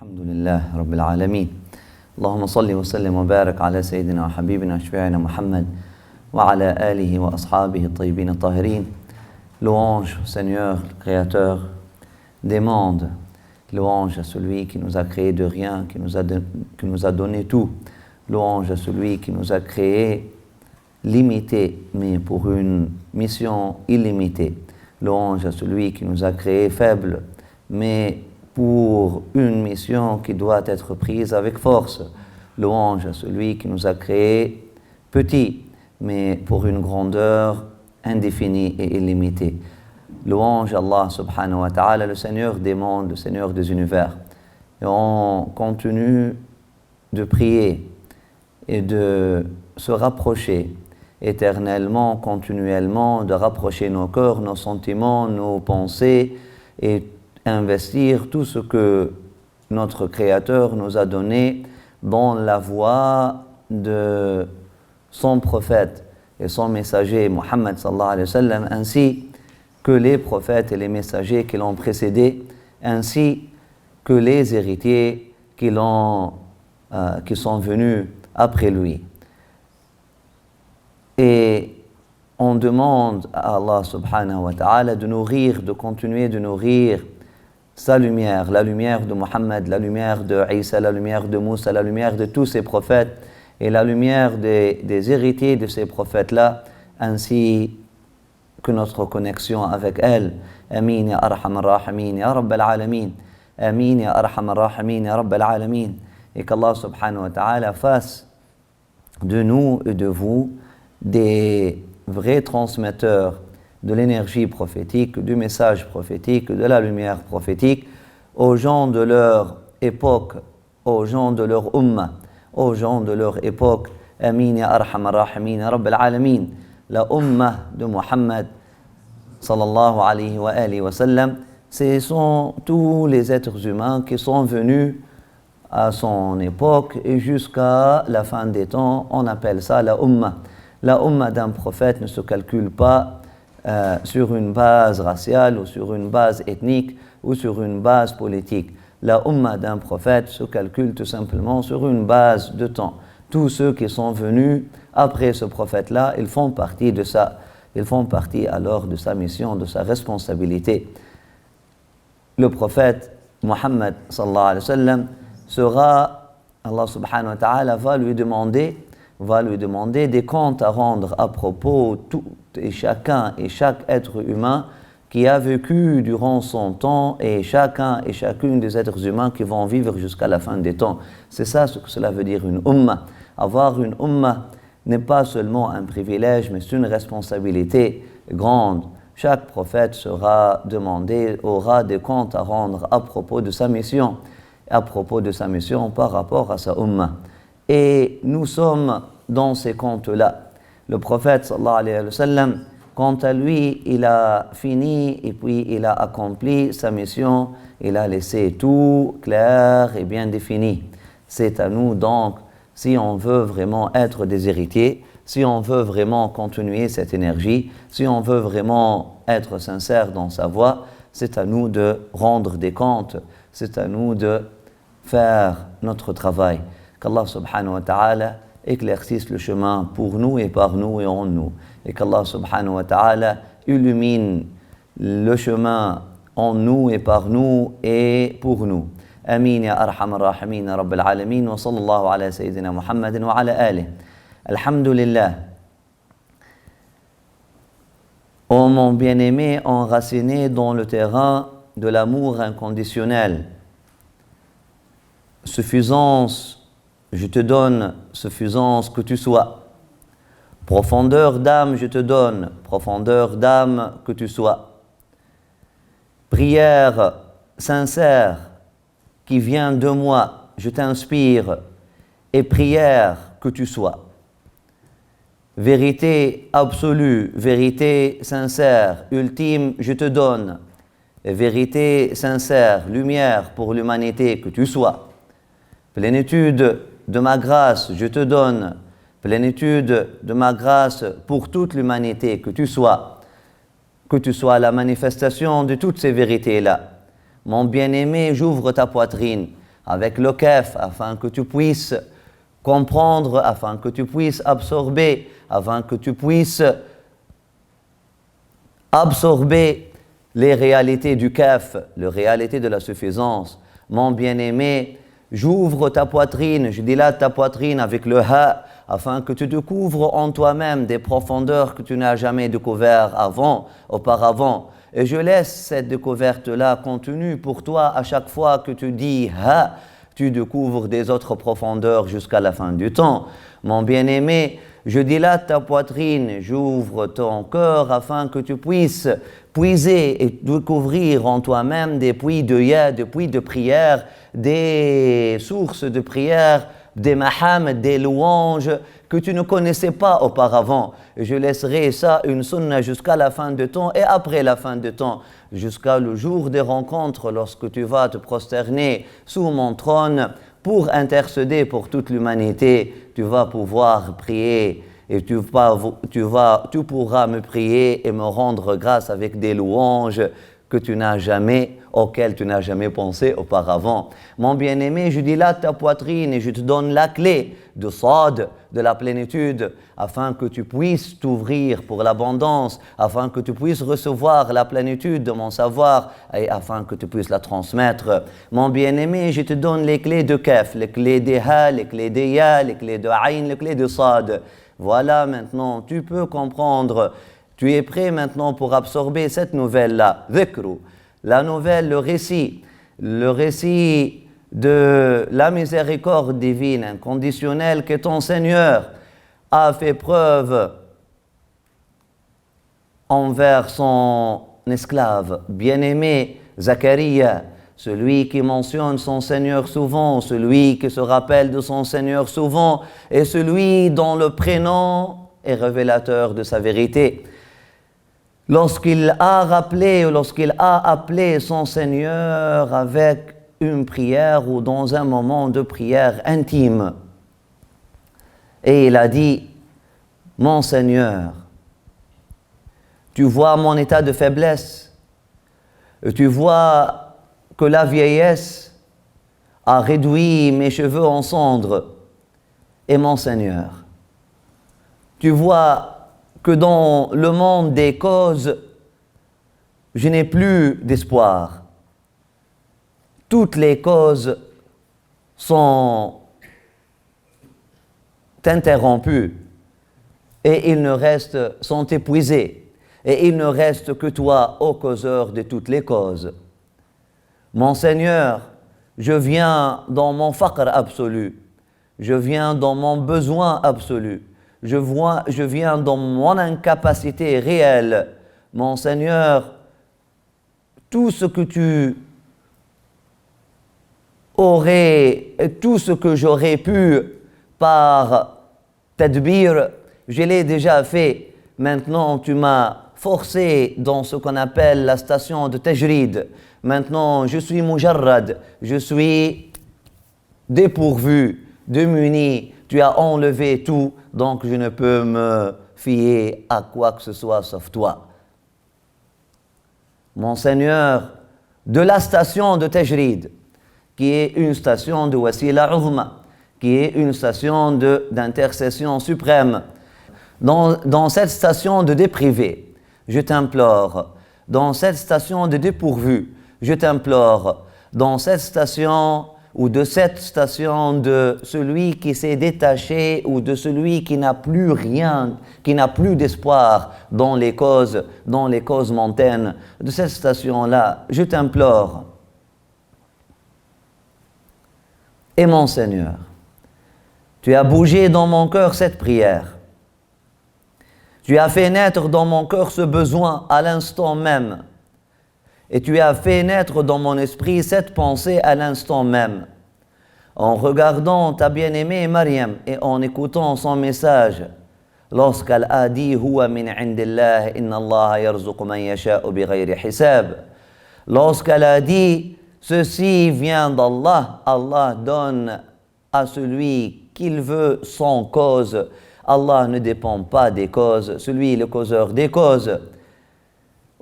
الحمد لله رب العالمين اللهم صل وسلم وبارك على سيدنا وحبيبنا وشفيعنا محمد وعلى آله وأصحابه الطيبين الطاهرين. Louange au Seigneur, le Créateur des mondes. Louange à celui qui nous a créé de rien, qui nous a donné tout. Louange à celui qui nous a créé limité, mais pour une mission illimitée. Louange à celui qui nous a créé faible, mais pour une mission qui doit être prise avec force. Louange à celui qui nous a créé petit, mais pour une grandeur indéfinie et illimitée. Louange à Allah subhanahu wa ta'ala, le Seigneur des mondes, le Seigneur des univers. Et on continue de prier et de se rapprocher éternellement, continuellement, de rapprocher nos cœurs, nos sentiments, nos pensées et investir tout ce que notre Créateur nous a donné dans la voie de son prophète et son messager Muhammad sallallahu alayhi wa sallam, ainsi que les prophètes et les messagers qui l'ont précédé, ainsi que les héritiers qui sont venus après lui. Et on demande à Allah subhanahu wa ta'ala de continuer de nourrir sa lumière, la lumière de Muhammad, la lumière de Isa, la lumière de Moussa, la lumière de tous ces prophètes et la lumière des héritiers de ces prophètes-là, ainsi que notre connexion avec elle. Amin ya arham ar-rahimin ya rabbal alamin. Amin ya arham ar-rahimin ya rabbal alamin. Et qu'Allah subhanahu wa ta'ala fasse de nous et de vous des vrais transmetteurs de l'énergie prophétique, du message prophétique, de la lumière prophétique aux gens de leur époque, aux gens de leur ummah, aux gens de leur époque. Amin ya arham ar-rahimin ya rabbal alamin. La ummah de Muhammad sallallahu alayhi wa sallam, ce sont tous les êtres humains qui sont venus à son époque et jusqu'à la fin des temps. On appelle ça la ummah. La ummah d'un prophète ne se calcule pas sur une base raciale ou sur une base ethnique ou sur une base politique. La ummah d'un prophète se calcule tout simplement sur une base de temps. Tous ceux qui sont venus après ce prophète-là, ils font partie de ça. Ils font partie alors de sa mission, de sa responsabilité. Le prophète Muhammad sallallahu alayhi wa sallam Allah subhanahu wa ta'ala va lui demander des comptes à rendre à propos tout et chacun et chaque être humain qui a vécu durant son temps et chacun et chacune des êtres humains qui vont vivre jusqu'à la fin des temps. C'est ça ce que cela veut dire une ummah. Avoir une ummah n'est pas seulement un privilège, mais c'est une responsabilité grande. Chaque prophète aura des comptes à rendre à propos de sa mission par rapport à sa ummah. Et nous sommes dans ces comptes-là. Le prophète sallallahu alayhi wa sallam, quant à lui, il a fini et puis il a accompli sa mission, il a laissé tout clair et bien défini. C'est à nous donc, si on veut vraiment être des héritiers, si on veut vraiment continuer cette énergie, si on veut vraiment être sincère dans sa voie, c'est à nous de rendre des comptes, c'est à nous de faire notre travail. Qu'Allah subhanahu wa ta'ala éclaircisse le chemin pour nous et par nous et en nous. Et qu'Allah subhanahu wa ta'ala illumine le chemin en nous et par nous et pour nous. Amin ya arham ar-rahimin ya rabbal alamin wa sallallahu ala sayyidina Muhammadin wa ala alihi. Alhamdulillah. Ô mon bien-aimé enraciné dans le terrain de l'amour inconditionnel, suffisance, je te donne suffisance que tu sois. Profondeur d'âme, je te donne profondeur d'âme que tu sois. Prière sincère qui vient de moi, je t'inspire, et prière que tu sois. Vérité absolue, vérité sincère, ultime, je te donne. Et vérité sincère, lumière pour l'humanité que tu sois. Plénitude de ma grâce, je te donne. Plénitude de ma grâce pour toute l'humanité, que tu sois la manifestation de toutes ces vérités-là. Mon bien-aimé, j'ouvre ta poitrine. avec le kaf, afin que tu puisses comprendre, afin que tu puisses absorber, afin que tu puisses absorber les réalités du kaf, les réalités de la suffisance. Mon bien-aimé, j'ouvre ta poitrine, je dilate ta poitrine avec le ha, afin que tu découvres en toi-même des profondeurs que tu n'as jamais découvertes auparavant. Et je laisse cette découverte-là contenue pour toi à chaque fois que tu dis ha, tu découvres des autres profondeurs jusqu'à la fin du temps. Mon bien-aimé, je dilate ta poitrine, j'ouvre ton cœur afin que tu puisses puiser et découvrir en toi-même des puits de ya, des puits de prière, des sources de prière, des maham, des louanges que tu ne connaissais pas auparavant. Je laisserai ça une sunna jusqu'à la fin de temps et après la fin de temps, jusqu'à le jour des rencontres lorsque tu vas te prosterner sous mon trône pour intercéder pour toute l'humanité. Tu vas pouvoir prier et tu pourras me prier et me rendre grâce avec des louanges auxquelles tu n'as jamais pensé auparavant. Mon bien-aimé, je dilate ta poitrine et je te donne la clé de Sad, de la plénitude, afin que tu puisses t'ouvrir pour l'abondance, afin que tu puisses recevoir la plénitude de mon savoir et afin que tu puisses la transmettre. Mon bien-aimé, je te donne les clés de Kaf, les clés de Ha, les clés de Ya, les clés de Aïn, les clés de Sad. Voilà, maintenant, tu peux comprendre. Tu es prêt maintenant pour absorber cette nouvelle-là, Dhikru, la nouvelle, le récit de la miséricorde divine inconditionnelle que ton Seigneur a fait preuve envers son esclave bien-aimé Zacharia, celui qui mentionne son Seigneur souvent, celui qui se rappelle de son Seigneur souvent et celui dont le prénom est révélateur de sa vérité. Lorsqu'il a appelé son Seigneur avec une prière ou dans un moment de prière intime, et il a dit, mon Seigneur, tu vois mon état de faiblesse, tu vois que la vieillesse a réduit mes cheveux en cendres, et mon Seigneur, tu vois que dans le monde des causes, je n'ai plus d'espoir. Toutes les causes sont interrompues et sont épuisées. Et il ne reste que toi, ô causeur de toutes les causes. Mon Seigneur, je viens dans mon faqr absolu. Je viens dans mon besoin absolu. Je viens dans mon incapacité réelle. Mon Seigneur, tout ce que j'aurais pu par tadbir, je l'ai déjà fait. Maintenant, tu m'as forcé dans ce qu'on appelle la station de tajrid. Maintenant, je suis mujarrad, je suis dépourvu, démuni. Tu as enlevé tout, donc je ne peux me fier à quoi que ce soit sauf toi. Mon Seigneur, de la station de Tajrid, qui est une station de Wasila Uzma, qui est une station d'intercession suprême, dans cette station de déprivé, je t'implore, dans cette station de dépourvu, je t'implore, dans cette station ou de cette station de celui qui s'est détaché ou de celui qui n'a plus rien, qui n'a plus d'espoir dans les causes mondaines, de cette station-là, je t'implore. Et mon Seigneur, tu as bougé dans mon cœur cette prière. Tu as fait naître dans mon cœur ce besoin à l'instant même. Et tu as fait naître dans mon esprit cette pensée à l'instant même. En regardant ta bien-aimée Mariam et en écoutant son message, lorsqu'elle a dit « Huwa min indillah, inna Allah yarzuqu man yasha'u bighayri hisab » lorsqu'elle a dit « Ceci vient d'Allah, Allah donne à celui qu'il veut sans cause. Allah ne dépend pas des causes, celui est le causeur des causes. »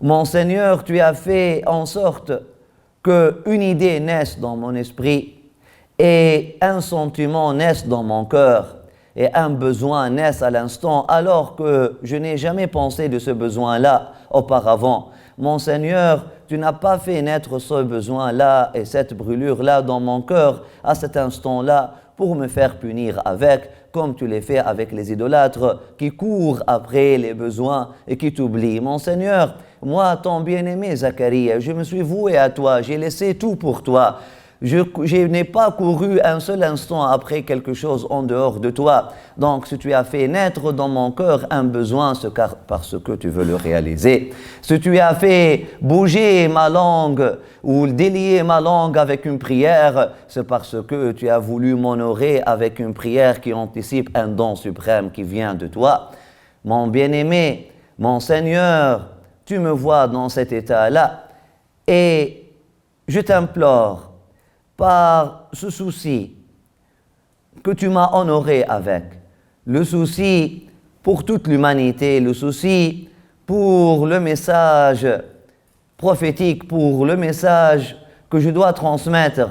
Mon Seigneur, tu as fait en sorte qu'une idée naisse dans mon esprit et un sentiment naisse dans mon cœur et un besoin naisse à l'instant alors que je n'ai jamais pensé de ce besoin-là auparavant. Mon Seigneur, tu n'as pas fait naître ce besoin-là et cette brûlure-là dans mon cœur à cet instant-là pour me faire punir avec, comme tu l'as fait avec les idolâtres qui courent après les besoins et qui t'oublient. Mon Seigneur, moi, ton bien-aimé Zacharie, je me suis voué à toi, j'ai laissé tout pour toi. Je n'ai pas couru un seul instant après quelque chose en dehors de toi. Donc, si tu as fait naître dans mon cœur un besoin, c'est parce que tu veux le réaliser. Si tu as fait bouger ma langue ou délier ma langue avec une prière, c'est parce que tu as voulu m'honorer avec une prière qui anticipe un don suprême qui vient de toi. Mon bien-aimé, mon Seigneur, tu me vois dans cet état-là et je t'implore, par ce souci que tu m'as honoré avec, le souci pour toute l'humanité, le souci pour le message prophétique, pour le message que je dois transmettre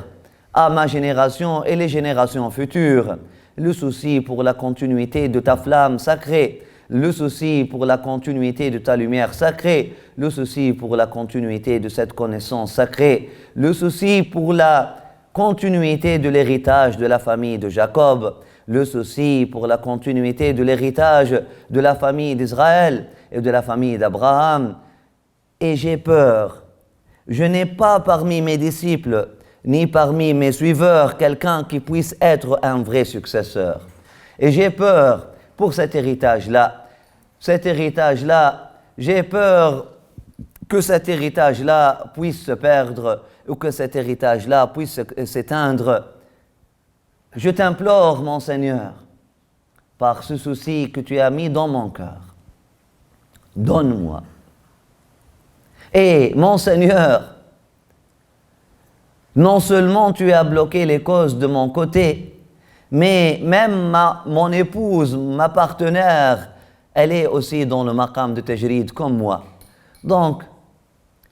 à ma génération et les générations futures, le souci pour la continuité de ta flamme sacrée, le souci pour la continuité de ta lumière sacrée, le souci pour la continuité de cette connaissance sacrée, le souci pour la continuité de l'héritage de la famille de Jacob, le souci pour la continuité de l'héritage de la famille d'Israël et de la famille d'Abraham. Et j'ai peur, je n'ai pas parmi mes disciples, ni parmi mes suiveurs, quelqu'un qui puisse être un vrai successeur. Et j'ai peur pour cet héritage-là. Cet héritage-là, j'ai peur que cet héritage-là puisse se perdre ou que cet héritage-là puisse s'éteindre. Je t'implore, mon Seigneur, par ce souci que tu as mis dans mon cœur, donne-moi. Et mon Seigneur, non seulement tu as bloqué les causes de mon côté, mais même mon épouse, ma partenaire, elle est aussi dans le maqam de tajrid comme moi. Donc,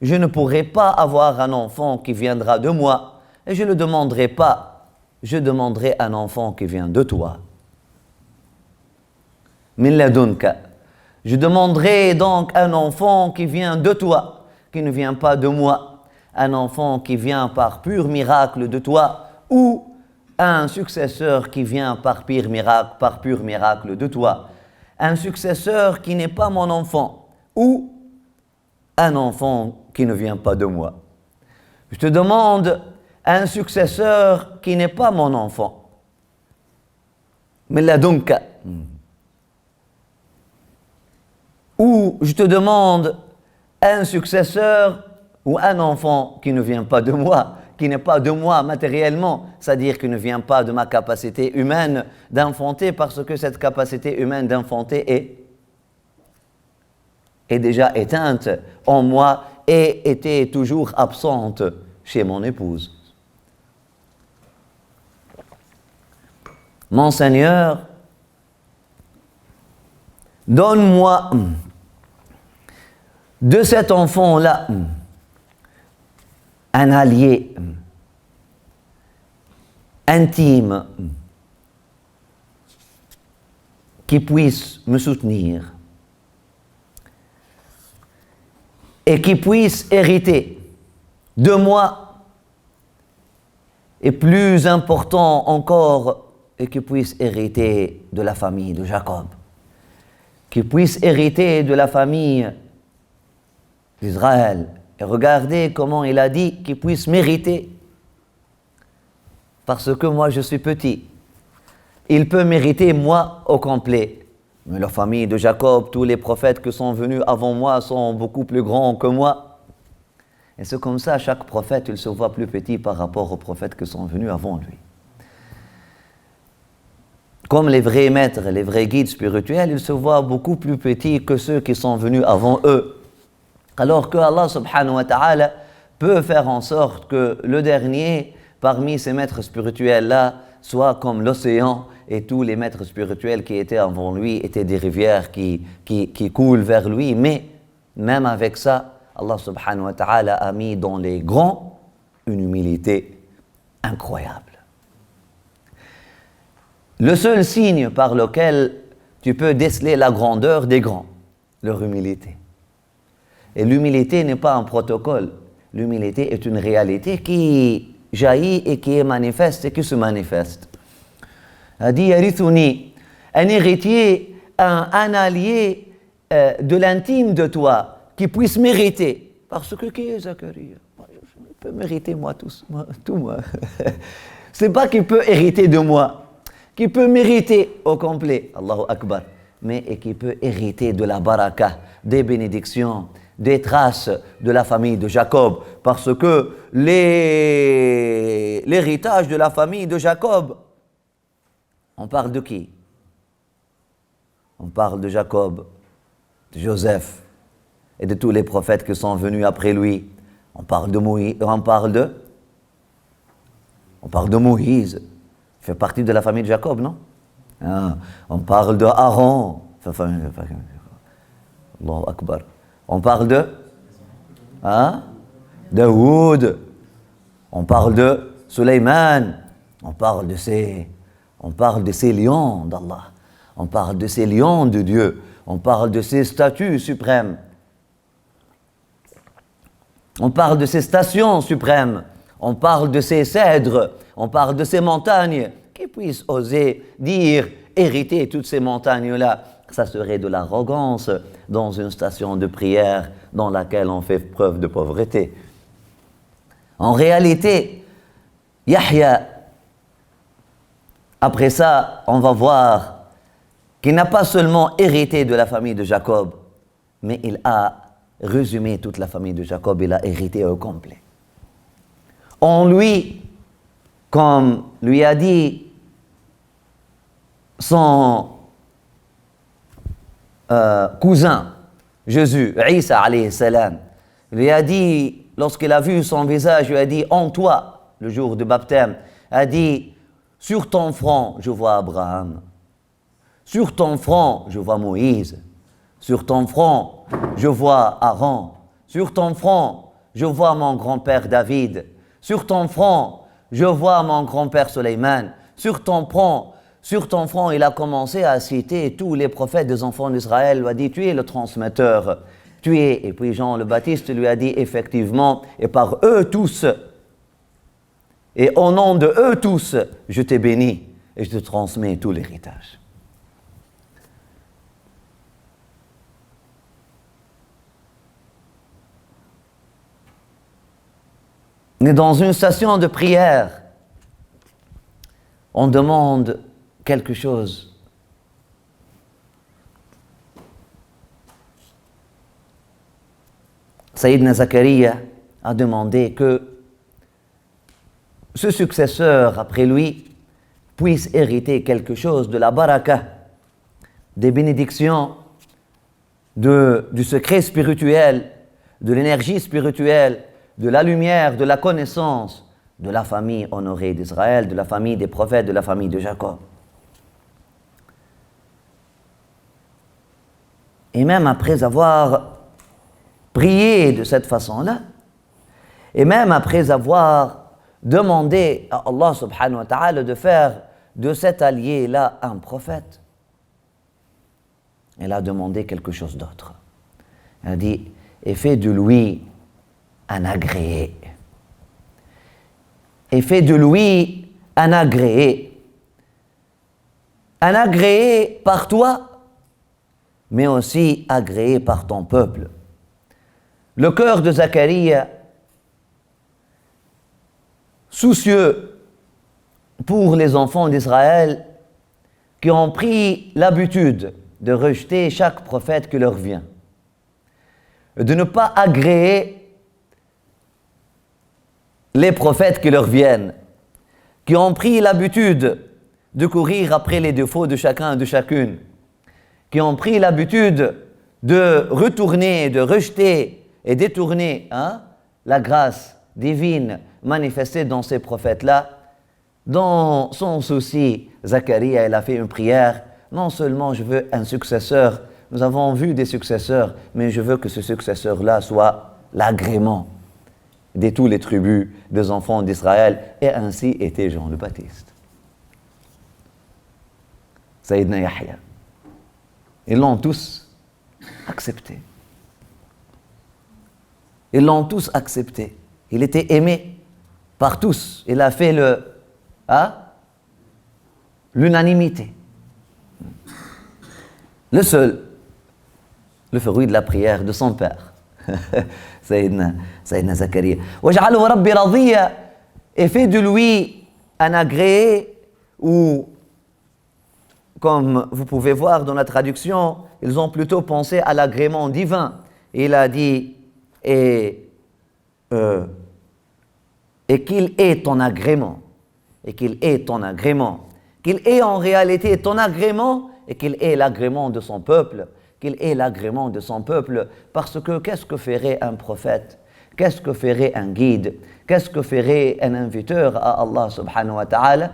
je ne pourrai pas avoir un enfant qui viendra de moi et je ne le demanderai pas. Je demanderai un enfant qui vient de toi. Min ladunka. Je demanderai donc un enfant qui vient de toi, qui ne vient pas de moi. Un enfant qui vient par pur miracle de toi ou un successeur qui vient par pur miracle de toi. Un successeur qui n'est pas mon enfant ou un enfant qui ne vient pas de moi. Je te demande un successeur qui n'est pas mon enfant. Mais là donc, ou je te demande un successeur ou un enfant qui ne vient pas de moi, qui n'est pas de moi matériellement, c'est-à-dire qui ne vient pas de ma capacité humaine d'enfanter, parce que cette capacité humaine d'enfanter est déjà éteinte en moi et était toujours absente chez mon épouse. Mon Seigneur, donne-moi de cet enfant-là un allié intime qui puisse me soutenir et qui puisse hériter de moi, et plus important encore, et qui puisse hériter de la famille de Jacob, qui puisse hériter de la famille d'Israël. Et regardez comment il a dit qu'il puisse mériter, parce que moi je suis petit. Il peut mériter moi au complet. Mais la famille de Jacob, tous les prophètes qui sont venus avant moi sont beaucoup plus grands que moi. Et c'est comme ça, chaque prophète, il se voit plus petit par rapport aux prophètes qui sont venus avant lui. Comme les vrais maîtres, les vrais guides spirituels, ils se voient beaucoup plus petits que ceux qui sont venus avant eux. Alors que Allah subhanahu wa ta'ala peut faire en sorte que le dernier, parmi ces maîtres spirituels-là, soit comme l'océan, et tous les maîtres spirituels qui étaient avant lui étaient des rivières qui coulent vers lui. Mais même avec ça, Allah subhanahu wa ta'ala a mis dans les grands une humilité incroyable. le seul signe par lequel tu peux déceler la grandeur des grands, leur humilité. Et l'humilité n'est pas un protocole. L'humilité est une réalité qui jaillit et qui est manifeste et qui se manifeste. A dit Yarithuni, un héritier, un allié de l'intime de toi qui puisse mériter. Parce que qui est Zacharie? Je peux mériter moi tout moi. C'est pas qu'il peut hériter de moi, qui peut mériter au complet, Allahu Akbar, mais et qui peut hériter de la baraka, des bénédictions, des traces de la famille de Jacob, parce que l'héritage de la famille de Jacob, on parle de qui? On parle de Jacob, de Joseph et de tous les prophètes qui sont venus après lui. On parle de Moïse, on parle de Moïse, il fait partie de la famille de Jacob, non? On parle de Aaron, Allahu Akbar. On parle de Daoud, on parle de Sulayman, on parle de ces lions d'Allah, on parle de ces lions de Dieu, on parle de ces statues suprêmes, on parle de ces stations suprêmes, on parle de ces cèdres, on parle de ces montagnes. Qui puisse oser dire, hériter toutes ces montagnes-là? Ça serait de l'arrogance dans une station de prière dans laquelle on fait preuve de pauvreté. En réalité, Yahya, après ça, on va voir qu'il n'a pas seulement hérité de la famille de Jacob, mais il a résumé toute la famille de Jacob, il a hérité au complet. En lui, comme lui a dit son cousin, Jésus, Isa alayhi salam, lui a dit, lorsqu'il a vu son visage, lui a dit, en toi, le jour du baptême, a dit, sur ton front, je vois Abraham. Sur ton front, je vois Moïse. Sur ton front, je vois Aaron. Sur ton front, je vois mon grand-père David. Sur ton front, je vois mon grand-père Sulayman. Sur ton front, il a commencé à citer tous les prophètes des enfants d'Israël. Il lui a dit, tu es le transmetteur. Et puis Jean le Baptiste lui a dit, effectivement, et par eux tous, et au nom de eux tous, je t'ai béni et je te transmets tout l'héritage. On est dans une station de prière. On demande quelque chose. Sayyidina Zacharia a demandé que ce successeur après lui puisse hériter quelque chose de la baraka, des bénédictions, du secret spirituel, de l'énergie spirituelle, de la lumière, de la connaissance de la famille honorée d'Israël, de la famille des prophètes, de la famille de Jacob. Et même après avoir prié de cette façon-là, et même après avoir demandé à Allah subhanahu wa ta'ala de faire de cet allié-là un prophète, elle a demandé quelque chose d'autre. Elle a dit, et fais de lui un agréé. Et fais de lui un agréé. Un agréé par toi, mais aussi agréé par ton peuple. Le cœur de Zacharia, soucieux pour les enfants d'Israël qui ont pris l'habitude de rejeter chaque prophète qui leur vient, de ne pas agréer les prophètes qui leur viennent, qui ont pris l'habitude de courir après les défauts de chacun et de chacune, qui ont pris l'habitude de retourner, de rejeter et détourner la grâce divine manifestée dans ces prophètes-là. Dans son souci, Zacharia, il a fait une prière. Non seulement je veux un successeur, nous avons vu des successeurs, mais je veux que ce successeur-là soit l'agrément de tous les tribus des enfants d'Israël, et ainsi était Jean le Baptiste. Sayyidina Yahya. Ils l'ont tous accepté. Ils l'ont tous accepté. Il était aimé par tous. Il a fait l'unanimité. Le seul, le fruit de la prière de son père, Sayyidina Zakaria. Waj'alhu Rabbi radiya, et fait de lui un agréé, ou, comme vous pouvez voir dans la traduction, ils ont plutôt pensé à l'agrément divin. Il a dit, et qu'il ait ton agrément, et qu'il ait ton agrément, qu'il ait en réalité ton agrément, et qu'il ait l'agrément de son peuple, qu'il ait l'agrément de son peuple, parce que qu'est-ce que ferait un prophète? Qu'est-ce que ferait un guide? Qu'est-ce que ferait un inviteur à Allah subhanahu wa ta'ala?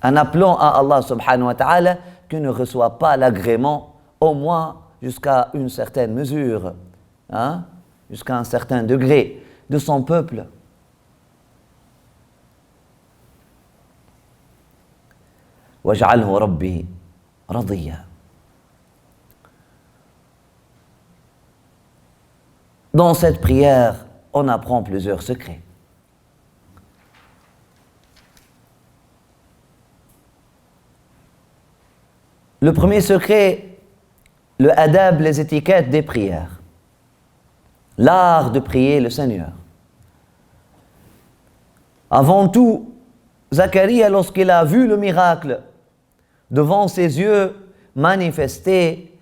Un appelant à Allah subhanahu wa ta'ala qui ne reçoit pas l'agrément, au moins jusqu'à une certaine mesure, jusqu'à un certain degré de son peuple. Waj'alhu Rabbi radiya. Dans cette prière, on apprend plusieurs secrets. Le premier secret, le adab, les étiquettes des prières. L'art de prier le Seigneur. Avant tout, Zacharia, lorsqu'il a vu le miracle devant ses yeux manifesté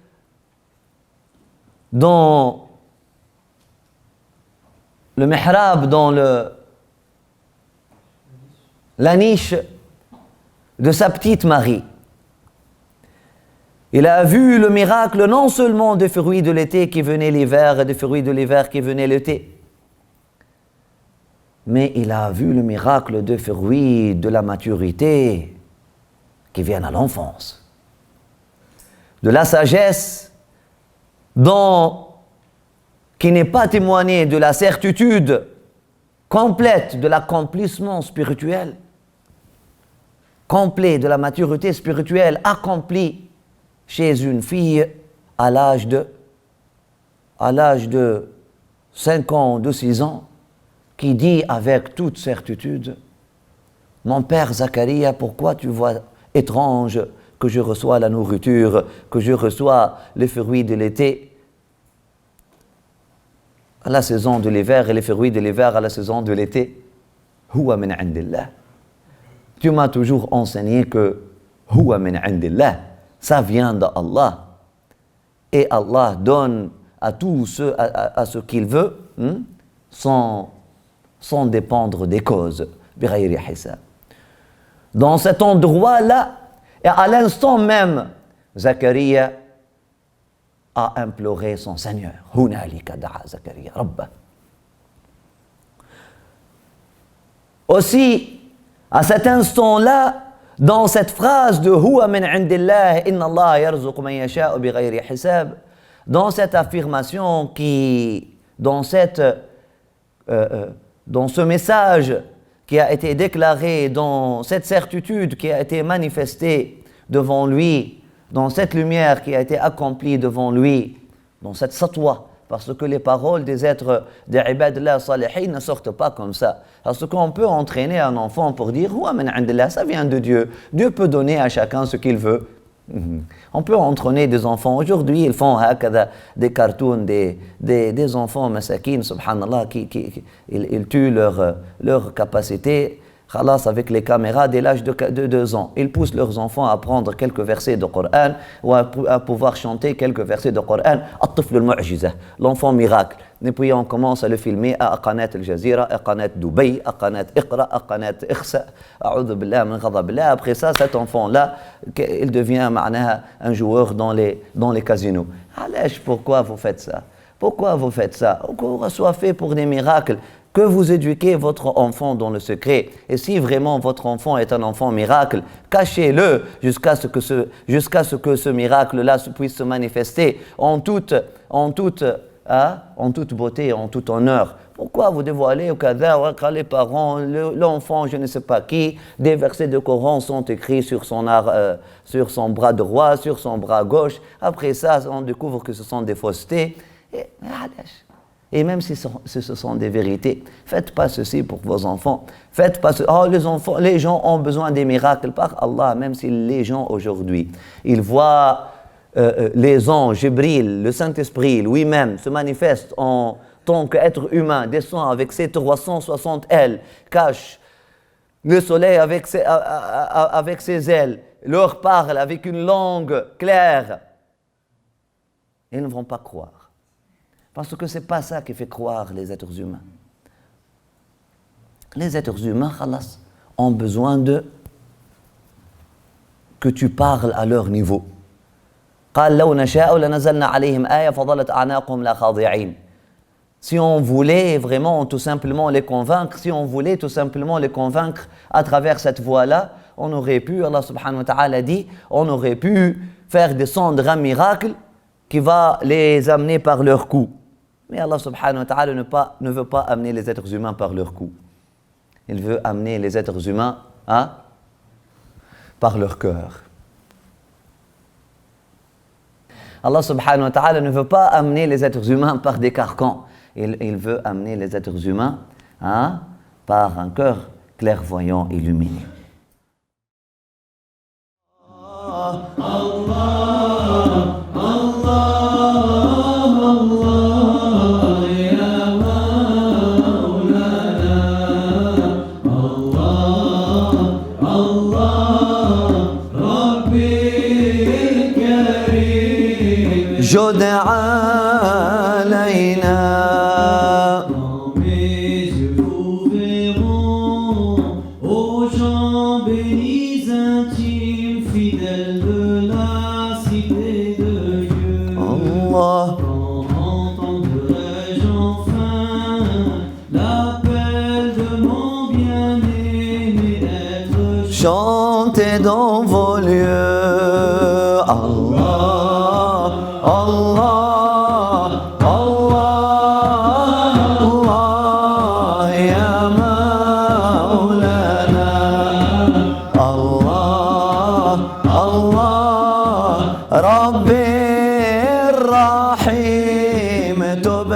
dans le mihrab, dans la niche de sa petite Marie, il a vu le miracle non seulement des fruits de l'été qui venaient l'hiver et des fruits de l'hiver qui venaient l'été, mais il a vu le miracle des fruits de la maturité qui viennent à l'enfance, de la sagesse qui n'est pas témoignée de la certitude complète de l'accomplissement spirituel, complet de la maturité spirituelle accomplie chez une fille à l'âge de 5 ans, de 6 ans, qui dit avec toute certitude, « Mon père Zacharia, pourquoi tu vois étrange que je reçois la nourriture, que je reçois les fruits de l'été à la saison de l'hiver et les fruits de l'hiver à la saison de l'été? Huwa min indillah. Tu m'as toujours enseigné que Huwa min indillah, ça vient d'Allah. Et Allah donne à tous ceux, à ce qu'il veut, sans dépendre des causes. Dans cet endroit-là, et à l'instant même, Zacharia a imploré son Seigneur. Hunalika da'a Zacharia Rabbah. Aussi, à cet instant-là, dans cette phrase de Huwa min indillah, inna Allah yarzuqu man yasha'u bighayri hisab, dans cette affirmation dans ce message qui a été déclaré, dans cette certitude qui a été manifestée devant lui, dans cette lumière qui a été accomplie devant lui, dans cette satwa, parce que les paroles des êtres des ibadillah salihin ne sortent pas comme ça. Parce qu'on peut entraîner un enfant pour dire « Huwa min indillah », ça vient de Dieu. Dieu peut donner à chacun ce qu'il veut. On peut entraîner des enfants. Aujourd'hui, ils font des cartoons, des enfants masakin, subhanallah, ils tuent leur capacité. Khalas, avec les caméras dès l'âge de 2 ans. Ils poussent leurs enfants à apprendre quelques versets de Coran ou à pouvoir chanter quelques versets de Coran. At-tifl al-mu'jiza, l'enfant miracle. Et puis on commence à le filmer à Qanat Al-Jazeera, à Qanat Dubaï, à Qanat Iqra, à Qanat Ikhsa. A'udhu billah min ghadabillah. Après ça, cet enfant-là, il devient un joueur dans les casinos. Allez, pourquoi vous faites ça? Pourquoi vous faites ça? Qu'on soit fait pour des miracles. Que vous éduquez votre enfant dans le secret. Et si vraiment votre enfant est un enfant miracle, cachez-le jusqu'à ce que ce miracle-là puisse se manifester en toute beauté, en tout honneur. Pourquoi vous dévoilez au cadavre quand les parents, l'enfant, je ne sais pas qui, des versets de Coran sont écrits sur son bras droit, sur son bras gauche. Après ça, on découvre que ce sont des faussetés. Et même si ce sont des vérités, faites pas ceci pour vos enfants. Faites pas les gens ont besoin des miracles par Allah, même si les gens aujourd'hui, ils voient les anges, Jibril, le Saint-Esprit, lui-même se manifeste en tant qu'être humain, descend avec ses 360 ailes, cache le soleil avec ses ailes, leur parle avec une langue claire. Ils ne vont pas croire. Parce que ce n'est pas ça qui fait croire les êtres humains. Les êtres humains, khalas, ont besoin que tu parles à leur niveau. قال لو نشاء لنزلنا عليهم آية فظلت أعناقهم لا خاضعين. Si on voulait vraiment tout simplement les convaincre, si on voulait tout simplement les convaincre à travers cette voie-là, on aurait pu, Allah subhanahu wa ta'ala dit, on aurait pu faire descendre un miracle qui va les amener par leur cou. Mais Allah subhanahu wa ta'ala ne veut pas amener les êtres humains par leur cou. Il veut amener les êtres humains par leur cœur. Allah subhanahu wa ta'ala ne veut pas amener les êtres humains par des carcans. Il veut amener les êtres humains par un cœur clairvoyant, illuminé. جد علينا Quand mes yeux ouvriront aux gens bénis, intimes, fidèles de la cité de Dieu. Allah. Quand entendrai-je enfin l'appel de mon bien-aimé être Chantez dans vos lieux. Allah, Allah, Allah, Allah, ya Maulana. Allah, Allah, Rabbi Rahim, tub